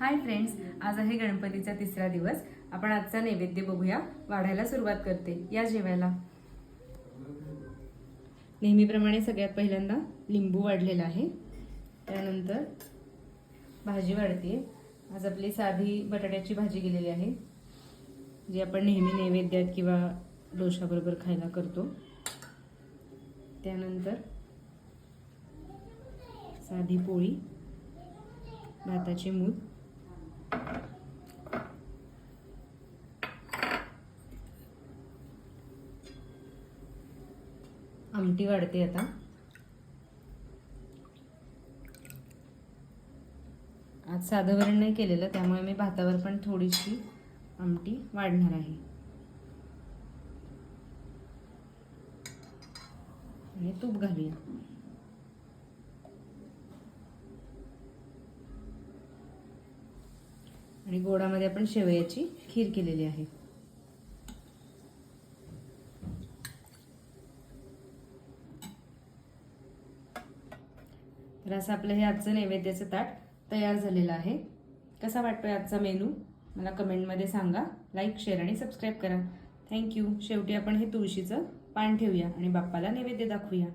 Hi friends, आज आहे गणपतीचा तिसरा दिवस. आपण आजचा नैवेद्य बघूया. वाढायला सुरुवात करते. या जेवायला. नेहमीप्रमाणे सगळ्यात पहिल्यांदा लिंबू वाढलेला आहे. त्यानंतर भाजी वाढते. आज आपली साधी बटाट्याची भाजी केलेली आहे, जी आपण नेहमी नैवेद्यात किंवा डोशाबरोबर खायला करतो. त्यानंतर साधी पोळी, भाताची मूग, आमटी वाढते. आता आज साधं वरण नाही केलेलं, त्यामुळे मी भातावर पण थोडीशी आमटी वाढणार आहे. आणि तूप घालूया. आणि गोडामध्ये आपण शेवयाची खीर केलेली आहे. तर असं आपलं हे आजचं नैवेद्याचं ताट तयार झालेलं आहे. कसा वाटतोय आजचा मेनू मला कमेंटमध्ये सांगा. लाईक, शेअर आणि सबस्क्राईब करा. थँक्यू. शेवटी आपण हे तुळशीचं पान ठेवूया आणि बाप्पाला नैवेद्य दाखवूया.